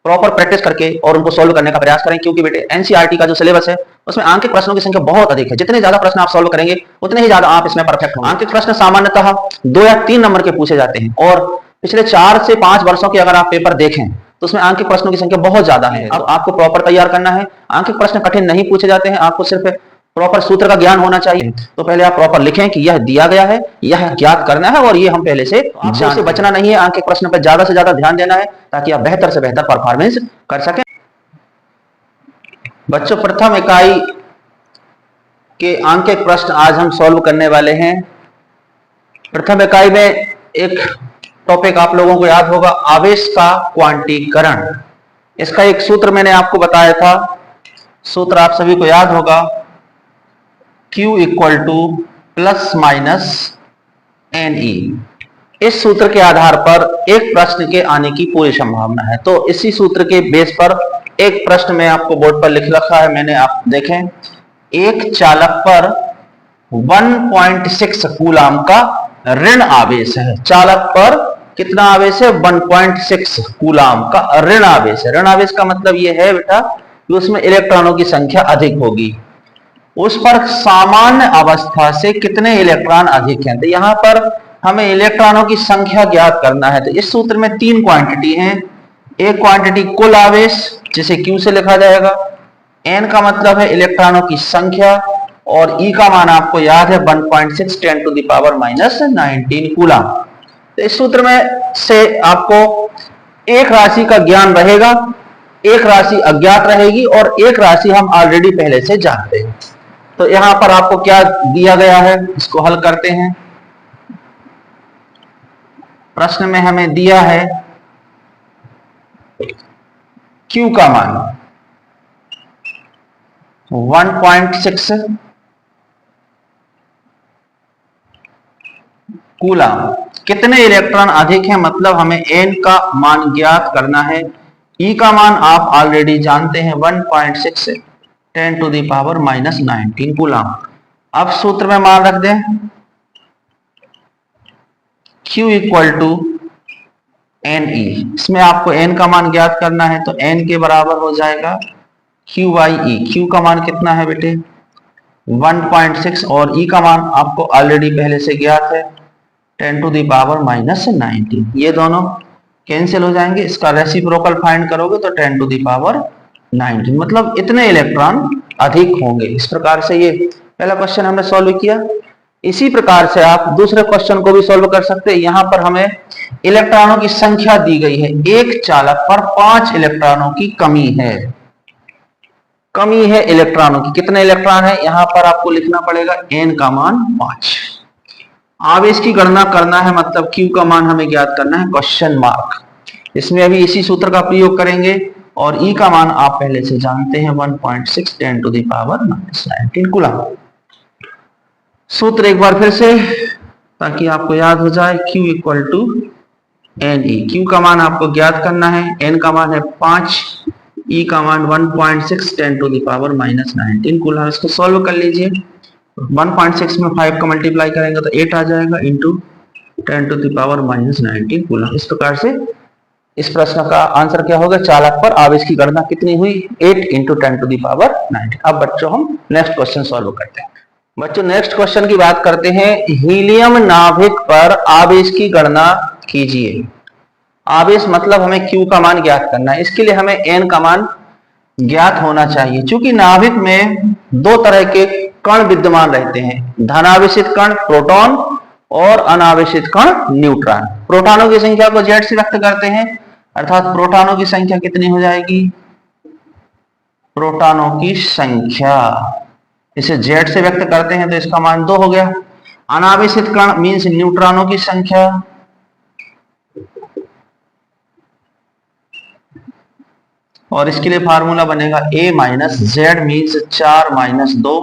Proper practice करके और उनको सोल्व करने का प्रयास करें, क्योंकि बेटे एनसीईआरटी का जो सिलेबस है उसमें आंकिक प्रश्नों की संख्या बहुत अधिक है। जितने ज्यादा प्रश्न आप सोल्व करेंगे उतने ही ज्यादा आप इसमें परफेक्ट होंगे। आंकिक प्रश्न सामान्यतः 2 या 3 नंबर के पूछे जाते हैं और पिछले 4 से 5 वर्षों के अगर आप पेपर देखें तो उसमें आंकिक प्रश्नों की संख्या बहुत ज्यादा है। अब आपको प्रॉपर तैयार करना है। आंकिक प्रश्न कठिन नहीं पूछे जाते हैं, आपको सिर्फ प्रॉपर सूत्र का ज्ञान होना चाहिए। तो पहले आप प्रॉपर लिखें कि यह दिया गया है, यह ज्ञात करना है और ये हम पहले से आपको से बचना नहीं है। आंकिक प्रश्न पर ज्यादा से ज्यादा ध्यान देना है ताकि आप बेहतर से बेहतर परफॉर्मेंस कर सकें। बच्चों, प्रथम इकाई के आंकिक प्रश्न आज हम सॉल्व करने वाले हैं। प्रथम इकाई में एक टॉपिक आप लोगों को याद होगा, आवेश का क्वांटीकरण। इसका एक सूत्र मैंने आपको बताया था, सूत्र आप सभी को याद होगा, Q equal two plus minus NE। इस सूत्र के आधार पर एक प्रश्न के आने की पूरी संभावना है। तो इसी सूत्र के बेस पर एक प्रश्न में आपको बोर्ड पर लिख रखा है मैंने, आप देखें। एक चालक पर 1.6 कूलाम का ऋण आवेश है। चालक पर कितना आवेश है? 1.6 कूलाम का ऋण आवेश है। ऋण आवेश का मतलब यह है बेटा कि उसमें इलेक्ट्रॉनों की संख्या अधिक होगी। उस पर सामान्य अवस्था से कितने इलेक्ट्रॉन अधिक हैं? तो यहां पर हमें इलेक्ट्रॉनों की संख्या ज्ञात करना है। तो इस सूत्र में 3 क्वांटिटी हैं। एक क्वांटिटी कुल आवेश, जिसे Q से लिखा जाएगा। N का मतलब है इलेक्ट्रॉनों की संख्या और E का मान आपको याद है 1.6 10 to the power minus 19 coulomb. तो इस सूत्र में से आपको एक राशि का ज्ञान रहेगा, एक राशि अज्ञात रहेगी और एक राशि हम ऑलरेडी पहले से जानते हैं। तो यहां पर आपको क्या दिया गया है, इसको हल करते हैं। प्रश्न में हमें दिया है Q का मान 1.6 कूलाम। कितने इलेक्ट्रॉन अधिक हैं, मतलब हमें N का मान ज्ञात करना है। E का मान आप ऑलरेडी जानते हैं 1.6 10 to the power minus 19 coulomb. अब सूत्र में मान रख दें, Q इक्वल टू NE। इसमें आपको N का मान ज्ञात करना है तो N के बराबर हो जाएगा Q बाई E। Q का मान कितना है बेटे? 1.6 और E का मान आपको ऑलरेडी पहले से ज्ञात है 10 टू द पावर माइनस 19। ये दोनों कैंसिल हो जाएंगे, इसका रेसिप्रोकल फाइंड करोगे तो 10 टू द पावर 19, मतलब इतने इलेक्ट्रॉन अधिक होंगे। इस प्रकार से ये पहला क्वेश्चन हमने सॉल्व किया। इसी प्रकार से आप दूसरे क्वेश्चन को भी सॉल्व कर सकते हैं। यहां पर हमें इलेक्ट्रॉनों की संख्या दी गई है। एक चालक पर 5 इलेक्ट्रॉनों की कमी है। कमी है इलेक्ट्रॉनों की। कितने इलेक्ट्रॉन है? यहां पर आपको लिखना पड़ेगा N का मान 5। आवेश की गणना करना है, मतलब Q का मान हमें ज्ञात करना है, क्वेश्चन मार्क। इसमें अभी इसी सूत्र का प्रयोग करेंगे और E का मान आप पहले से जानते हैं 1.6 10 to the power minus 19 coulomb. सूत्र एक बार फिर से ताकि आपको याद हो जाए, Q equal to NE। Q का मान आपको ज्ञात करना है, N का मान है 5, E का मान 1.6 10 to the power minus 19 coulomb. इसको सॉल्व कर लीजिए। 1.6 में 5 का मल्टीप्लाई करेंगे तो 8 आ जाएगा into 10 to the power minus 19 coulomb. इस प्रकार से इस प्रश्न का आंसर क्या होगा? चालक पर आवेश की गणना कितनी हुई? 8 इंटू 10 टू द पावर 19। अब बच्चों हम नेक्स्ट क्वेश्चन सॉल्व करते हैं। बच्चों, नेक्स्ट क्वेश्चन की बात करते हैं। हीलियम नाभिक पर आवेश की गणना कीजिए। आवेश मतलब हमें Q का मान ज्ञात करना है। इसके लिए हमें N का मान ज्ञात होना चाहिए। क्योंकि नाभिक में 2 तरह के कण विद्यमान रहते हैं, धनावेशित कण प्रोटॉन और अनावेशित कण न्यूट्रॉन। प्रोटॉनों की संख्या को Z से व्यक्त करते हैं, अर्थात प्रोटॉनों की संख्या कितनी हो जाएगी? प्रोटॉनों की संख्या इसे Z से व्यक्त करते हैं तो इसका मान 2 हो गया। अनावेशित कण मीन्स न्यूट्रॉनों की संख्या, और इसके लिए फार्मूला बनेगा A minus Z means 4 minus 2।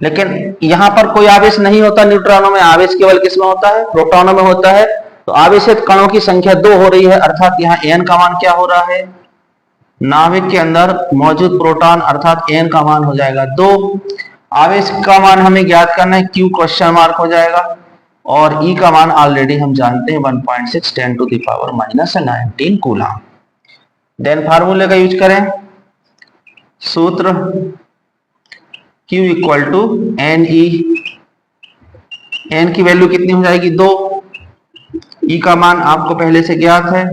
लेकिन यहां पर कोई आवेश नहीं होता न्यूट्रॉनों में, आवेश केवल किसमें होता है? प्रोटॉनों में होता है। तो आवेशित कणों की संख्या 2 हो रही है, अर्थात यहाँ N का मान क्या हो रहा है? नाभिक के अंदर मौजूद प्रोटॉन अर्थात N का मान हो जाएगा 2। आवेश का मान हमें ज्ञात करना है, Q क्वेश्चन मार्क हो जाएगा और E का मान ऑलरेडी हम जानते हैं 1.6 10 to the power minus 19 coulomb. Then फार्मूले का यूज करें, सूत्र Q equal to N E, N की वैल्यू कितनी हो जाएगी 2, ई का मान आपको पहले से ज्ञात है,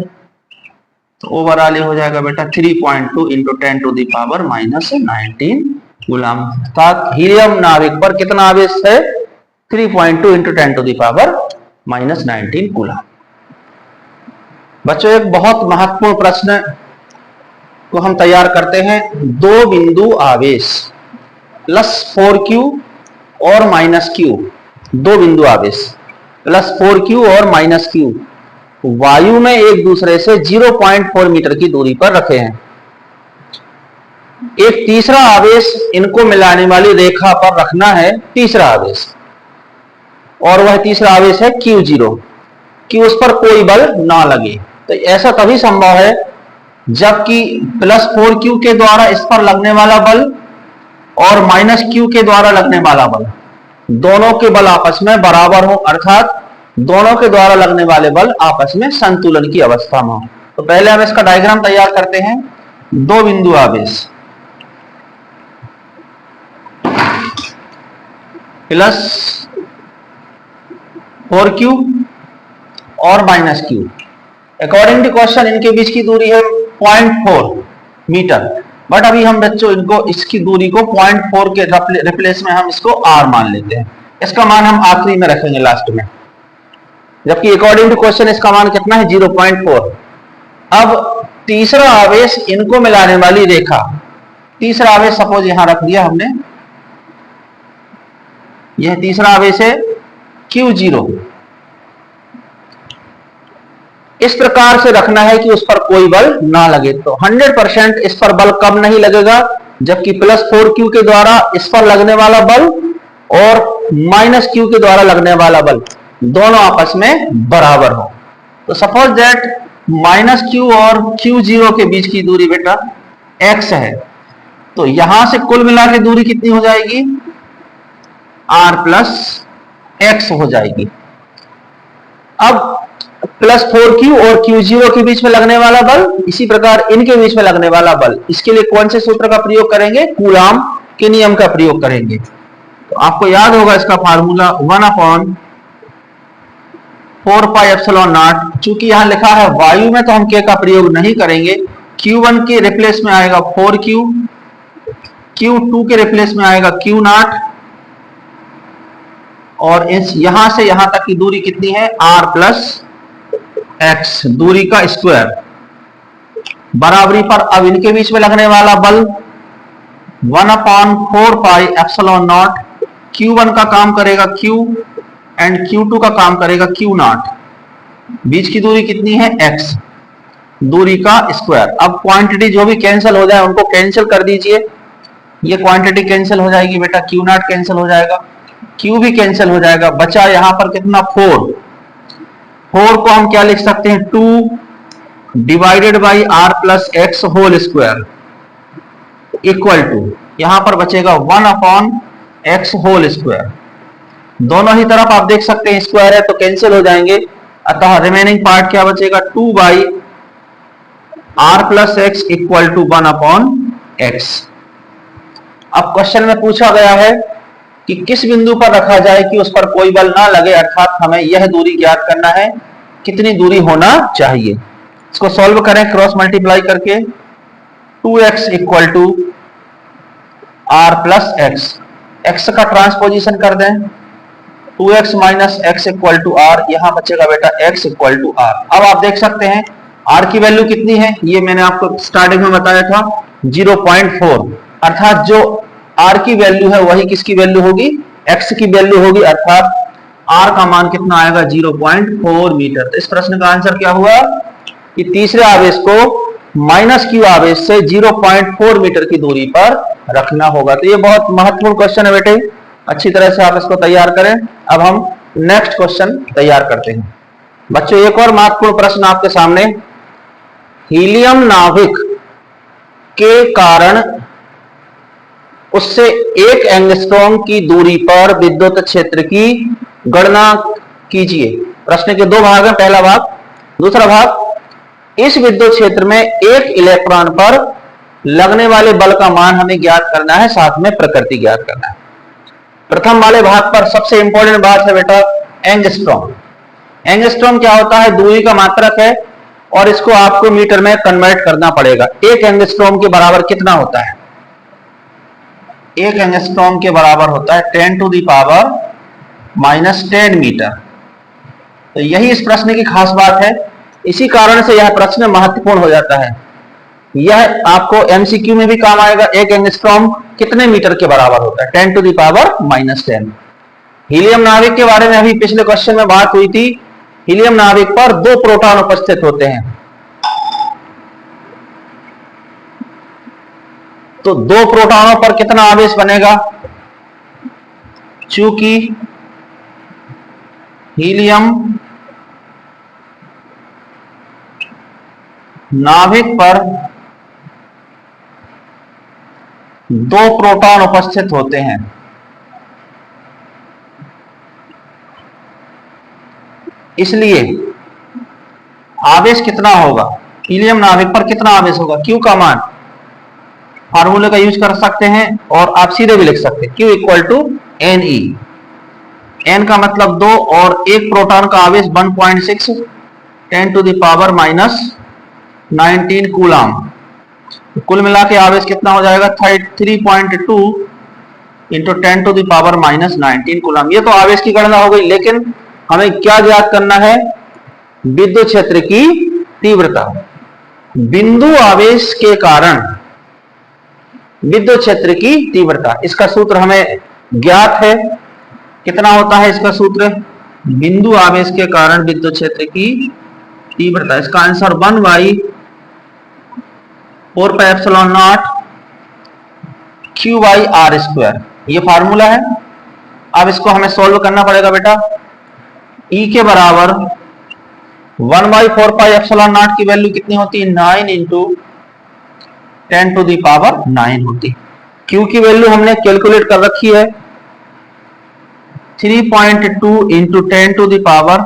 तो ओवरऑल हो जाएगा बेटा 3.2 into 10 to the power minus 19 coulomb. अर्थात हीलियम नाभिक पर कितना आवेश है 3.2 into 10 to the power minus 19 coulomb. बच्चों एक बहुत महत्वपूर्ण प्रश्न को हम तैयार करते हैं, दो बिंदु आवेश प्लस 4q और माइनस q, दो बिंदु आवेश प्लस 4q और माइनस q वायु में एक दूसरे से 0.4 मीटर की दूरी पर रखे हैं। एक तीसरा आवेश इनको मिलाने वाली रेखा पर रखना है, तीसरा आवेश, और वह तीसरा आवेश है Q0 कि उस पर कोई बल ना लगे। तो ऐसा तभी संभव है जबकि प्लस 4q के द्वारा इस पर लगने वाला बल और माइनस q के द्वारा लगने वाला बल, दोनों के बल आपस में बराबर हो, अर्थात दोनों के द्वारा लगने वाले बल आपस में संतुलन की अवस्था में हो। तो पहले हम इसका डायग्राम तैयार करते हैं। दो बिंदु आवेश प्लस 4q और minus q, according to question इनके बीच की दूरी है 0.4 मीटर, बट अभी हम बच्चों इनको इसकी दूरी को 0.4 के रिप्लेस में हम इसको r मान लेते हैं। इसका मान हम आखिरी में रखेंगे, लास्ट में, जबकि अकॉर्डिंग टू क्वेश्चन इसका मान कितना है 0.4। अब तीसरा आवेश इनको मिलाने वाली रेखा, तीसरा आवेश सपोज यहां रख दिया हमने, यह तीसरा आवेश है Q0, इस प्रकार से रखना है कि उस पर कोई बल ना लगे। तो 100% इस पर बल कब नहीं लगेगा, जबकि प्लस 4q के द्वारा इस पर लगने वाला बल और माइनस q के द्वारा लगने वाला बल दोनों आपस में बराबर हो। तो सपोज दैट माइनस q और Q0 के बीच की दूरी बेटा x है, तो यहां से कुल मिला के दूरी कितनी हो जाएगी r प्लस x हो जाएगी। अब प्लस 4q और Q0 के बीच में लगने वाला बल, इसी प्रकार इनके बीच में लगने वाला बल, इसके लिए कौन से सूत्र का प्रयोग करेंगे, कूलाम के नियम का प्रयोग करेंगे। तो आपको याद होगा इसका फार्मूला 1/4 पाई एप्सिलॉन नॉट। चूंकि यहां लिखा है वायु में तो हम k का प्रयोग नहीं करेंगे, Q1 के रिप्लेस में आएगा 4q, Q2 के रिप्लेस में आएगा Q0, और इस यहां से यहां तक की दूरी कितनी है r प्लस x, दूरी का स्क्वायर, बराबरी पर अब इनके बीच में लगने वाला बल 1/4 पाई एप्सिलॉन नॉट, Q1 का काम करेगा Q एंड Q2 का काम करेगा Q0, बीच की दूरी कितनी है x, दूरी का स्क्वायर। अब क्वांटिटी जो भी कैंसिल हो जाए उनको कैंसिल कर दीजिए, ये क्वांटिटी कैंसिल हो जाएगी बेटा, Q0 कैंसिल हो जाएगा, Q भी कैंसिल हो जाएगा, बचा यहां पर कितना 4 को हम क्या लिख सकते हैं 2 divided by r plus x whole square equal to, यहां पर बचेगा 1/x होल स्क्वायर। दोनों ही तरफ आप देख सकते हैं स्क्वायर है तो कैंसिल हो जाएंगे, अतः रिमेनिंग पार्ट क्या बचेगा 2 by r plus x equal to 1/x। अब क्वेश्चन में पूछा गया है कि किस बिंदु पर रखा जाए कि उस पर कोई बल ना लगे, अर्थात हमें यह दूरी ज्ञात करना है, कितनी दूरी होना चाहिए। इसको सॉल्व करें क्रॉस मल्टीप्लाई करके, 2x equal to r plus x, x का ट्रांसपोजिशन कर दें, 2x minus x equal to r, यहां बचेगा बेटा x इक्वल टू r। अब आप देख सकते हैं r की वैल्यू कितनी है, ये मैंने आपको स्टार्टिंग में बताया था 0.4, अर्थात जो r की वैल्यू है वही किसकी वैल्यू होगी, x की वैल्यू होगी, अर्थात r का मान कितना आएगा 0.4 मीटर। तो इस प्रश्न का आंसर क्या हुआ कि तीसरे आवेश को माइनस q आवेश से 0.4 मीटर की दूरी पर रखना होगा। तो ये बहुत महत्वपूर्ण क्वेश्चन है बेटे, अच्छी तरह से आप इसको तैयार करें। अब हम नेक्स्ट क्वेश्चन तैयार करते हैं। बच्चों एक और महत्वपूर्ण प्रश्न आपके सामने, हीलियम नाभिक के कारण उससे 1 एंगस्ट्रॉम की दूरी पर विद्युत क्षेत्र की गणना कीजिए। प्रश्न के दो भाग हैं, पहला भाग, दूसरा भाग इस विद्युत क्षेत्र में एक इलेक्ट्रॉन पर लगने वाले बल का मान हमें ज्ञात करना है, साथ में प्रकृति ज्ञात करना है। प्रथम वाले भाग पर सबसे इंपॉर्टेंट बात है बेटा एंगस्ट्रॉम। एंगस्ट्रॉम क्या होता है? दूरी का मात्रक है और इसको आपको मीटर में कन्वर्ट करना पड़ेगा। एक एंगस्ट्रॉम के बराबर कितना होता है? एक एंगस्ट्रॉम के बराबर होता है 10 टू द पावर -10 मीटर। तो यही इस प्रश्न की खास बात है, इसी कारण से यह प्रश्न महत्वपूर्ण हो जाता है। यह आपको एमसीक्यू में भी काम आएगा। एक एंगस्ट्रॉम कितने मीटर के बराबर होता है? 10 टू द पावर -10। हीलियम नाभिक के बारे में अभी पिछले क्वेश्चन में बात हुई थी। हीलियम नाभिक पर 2 प्रोटॉन उपस्थित होते हैं, तो 2 प्रोटॉनों पर कितना आवेश बनेगा? चूंकि हीलियम नाभिक पर 2 प्रोटॉन उपस्थित होते हैं, इसलिए आवेश कितना होगा? हीलियम नाभिक पर कितना आवेश होगा? Q का मान फार्मूले का यूज कर सकते हैं और आप सीधे भी लिख सकते हैं, Q equal to Ne। N का मतलब 2 और एक प्रोटॉन का आवेश 1.6 10 टू द पावर -19 कूलाम। कुल मिला के आवेश कितना हो जाएगा? 3.2 into 10 to the power -19 coulomb. ये तो आवेश की गणना हो गई, लेकिन हमें क्या ज्ञात करना है? विद्युत क्षेत्र की तीव्रता। बिंदु आवेश के कारण विद्युत क्षेत्र की तीव्रता, इसका सूत्र हमें ज्ञात है। कितना होता है इसका सूत्र? बिंदु आवेश के कारण विद्युत क्षेत्र की तीव्रता, इसका आंसर 1/4πε0 Q/r²। ये फार्मूला है। अब इसको हमें सॉल्व करना पड़ेगा बेटा। E के बराबर 1/4πε0 की वैल्यू कितनी होती है? 9 इंटू 10 टू द पावर 9 होती है। Q की वैल्यू हमने कैलकुलेट कर रखी है 3.2 इंटू 10 टू द पावर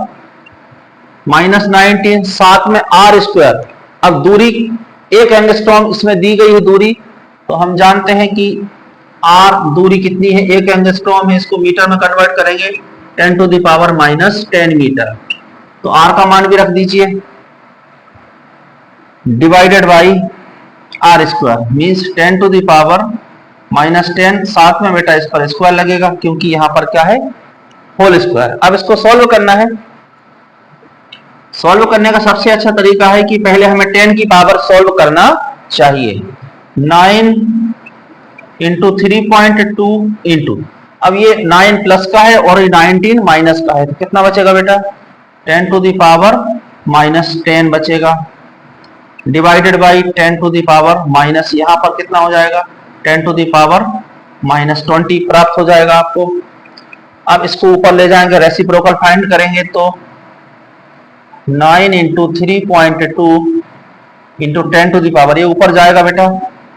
-19, साथ में r²। अब दूरी एक एंगस्ट्रॉम इसमें दी गई है दूरी, तो हम जानते हैं कि r दूरी कितनी है? एक एंगस्ट्रॉम है, इसको मीटर में कन्वर्ट करेंगे 10 टू द पावर -10 मीटर। तो r का मान भी रख दीजिए, divided by r², means 10 to the power -10, साथ में बेटा इस पर स्क्वायर लगेगा क्योंकि यहां पर क्या है? Whole square. अब इसको सॉल्व करना है। सॉल्व करने का सबसे अच्छा तरीका है कि पहले हमें 10 की पावर सॉल्व करना चाहिए। 9 इंटू 3.2 इंटू, अब ये 9 प्लस का है और 19 माइनस का है, तो कितना बचेगा बेटा? 10 टू द पावर -10 बचेगा, divided by 10 to the power minus, यहां पर कितना हो जाएगा? 10 टू द पावर -20 प्राप्त हो जाएगा आपको। अब इसको ऊपर ले जाएंगे, रेसिप्रोकल फाइंड करेंगे, तो 9 into 3.2 into 10 to the power, ये ऊपर जाएगा बेटा,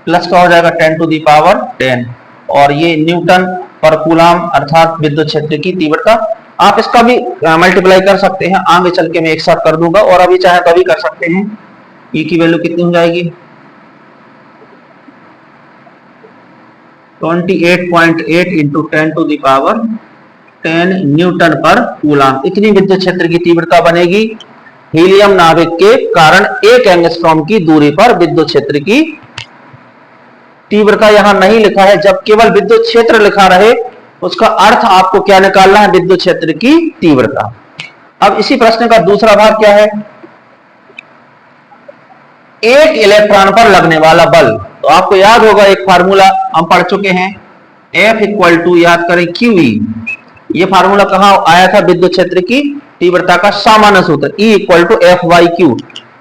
प्लस का हो जाएगा 10 टू द पावर 10, और ये न्यूटन पर कूलाम अर्थात विद्युत क्षेत्र की तीव्रता। आप इसका भी मल्टीप्लाई कर सकते हैं, आगे चल के मैं एक साथ कर दूंगा, और अभी चाहे तभी कर सकते हैं। ई की वैल्यू कितनी हो जाएगी? 28.8 into 10 to the power 10 newton पर कूलाम। इतनी विद्युत क्षेत्र की तीव्रता बनेगी हीलियम नाभिक के कारण एक एंगस्ट्रॉम की दूरी पर विद्युत क्षेत्र की तीव्रता यहां नहीं लिखा है। जब केवल विद्युत क्षेत्र लिखा रहे, उसका अर्थ आपको क्या निकालना है? विद्युत क्षेत्र की तीव्रता। अब इसी प्रश्न का दूसरा भाग क्या है? एक इलेक्ट्रॉन पर लगने वाला बल। तो आपको याद होगा एक फार्मूला हम पढ़ चुके हैं, F इक्वल टू, याद करें, QE। ये फार्मूला कहां आया था? विद्युत क्षेत्र की तीव्रता का सामान्य सूत्र E इक्वल टू F/Q।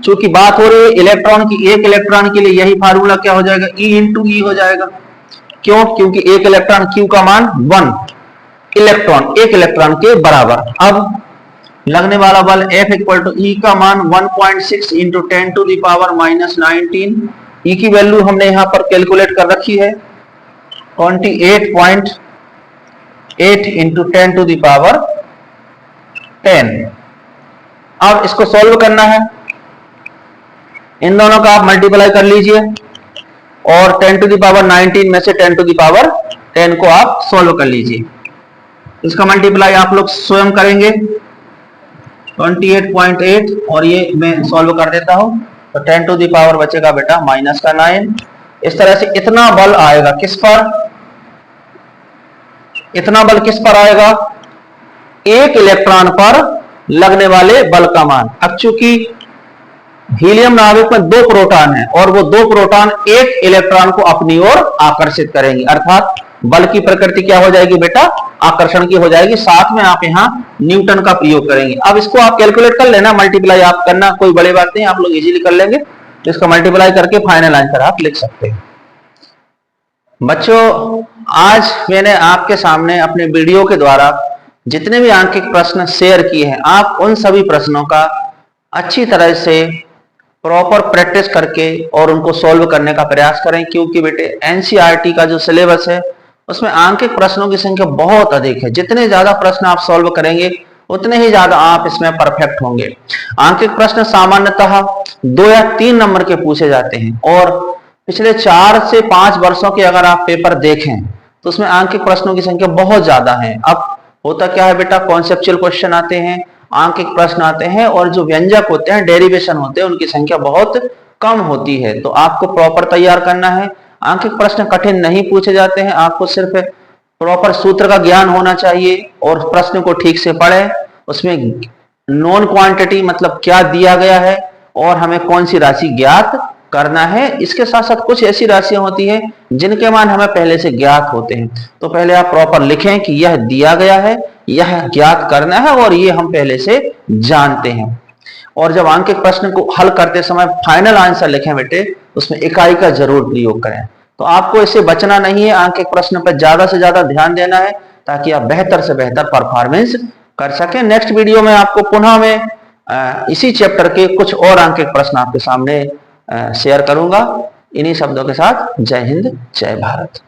चूंकि बात हो रही है इलेक्ट्रॉन की, एक इलेक्ट्रॉन के लिए यही फार्मूला क्या हो जाएगा? E इंटू E हो जाएगा। क्यों? क्योंकि एक इलेक्ट्रॉन, Q का मान 1 इलेक्ट्रॉन, एक इलेक्ट्रॉन के बराबर। अब लगने वाला बल F इक्वल टू E का मान 1.6 into 10 to the power -19। E की वैल्यू हमने यहां पर कैलकुलेट कर रखी है 28.8 इंटू 10 टू द पावर 10। अब इसको सॉल्व करना है। इन दोनों का आप मल्टीप्लाई कर लीजिए और 10 टू द पावर 19 में से 10 टू द पावर 10 को आप सॉल्व कर लीजिए। इसका मल्टीप्लाई आप लोग स्वयं करेंगे 28.8 और ये मैं सॉल्व कर देता हूं तो 10 टू द पावर बचेगा बेटा -9। इस तरह से इतना बल आएगा किस पर, इतना बल किस पर आएगा, एक इलेक्ट्रॉन पर लगने वाले बल का मान। अब चूंकि हीलियम नाभिक में 2 प्रोटॉन है और वो 2 प्रोटॉन एक इलेक्ट्रॉन को अपनी ओर आकर्षित करेंगे, अर्थात बल की प्रकृति क्या हो जाएगी बेटा, आकर्षण की हो जाएगी। साथ में आप यहां न्यूटन का प्रयोग करेंगे। अब इसको आप कैलकुलेट कर लेना, मल्टीप्लाई आप करना, कोई बड़ी बात नहीं, आप लोग इजीली कर लेंगे। तो इसका मल्टीप्लाई करके फाइनल आंसर आप लिख सकते हैं। बच्चों, आज मैंने आपके सामने अपने वीडियो के द्वारा जितने भी आंकिक प्रश्न शेयर किए हैं, आप उन सभी प्रश्नों का अच्छी तरह से प्रॉपर प्रैक्टिस करके और उनको सॉल्व करने का प्रयास करें, क्योंकि बेटे एनसीईआरटी का जो सिलेबस है उसमें आंकिक प्रश्नों की संख्या बहुत अधिक है। जितने ज्यादा प्रश्न आप सॉल्व करेंगे उतने ही ज्यादा आप इसमें परफेक्ट होंगे। आंकिक प्रश्न सामान्यतः 2 या 3 नंबर के पूछे जाते हैं और पिछले 4 से 5 वर्षों के अगर आप पेपर देखें तो उसमें आंकिक प्रश्नों की संख्या बहुत ज्यादा है। अब होता क्या है बेटा, कॉन्सेप्चुअल क्वेश्चन आते हैं, आंकिक प्रश्न आते हैं और जो व्यंजक होते हैं, डेरिवेशन होते हैं, उनकी संख्या बहुत कम होती है। तो आपको प्रॉपर तैयार करना है। आंकिक प्रश्न कठिन नहीं पूछे जाते हैं, आपको सिर्फ प्रॉपर सूत्र का ज्ञान होना चाहिए और प्रश्न को ठीक से पढ़ें। उसमें नॉन क्वांटिटी मतलब क्या दिया गया है और हमें कौन सी राशि ज्ञात करना है। इसके साथ साथ कुछ ऐसी राशियां होती हैं जिनके मान हमें पहले से ज्ञात होते हैं, तो पहले आप प्रॉपर लिखें कि यह दिया गया है, यह ज्ञात करना है और ये हम पहले से जानते हैं। और जब आंकिक प्रश्न को हल करते समय फाइनल आंसर लिखें बेटे, उसमें इकाई का जरूर प्रयोग करें। तो आपको इससे बचना नहीं है, आंकिक प्रश्न पर ज्यादा से ज्यादा ध्यान देना है ताकि आप बेहतर से बेहतर परफॉर्मेंस कर सकें। नेक्स्ट वीडियो में आपको पुनः मैं इसी चैप्टर के कुछ और आंकिक प्रश्न आपके सामने शेयर करूंगा। इन्हीं शब्दों के साथ जय हिंद, जय भारत।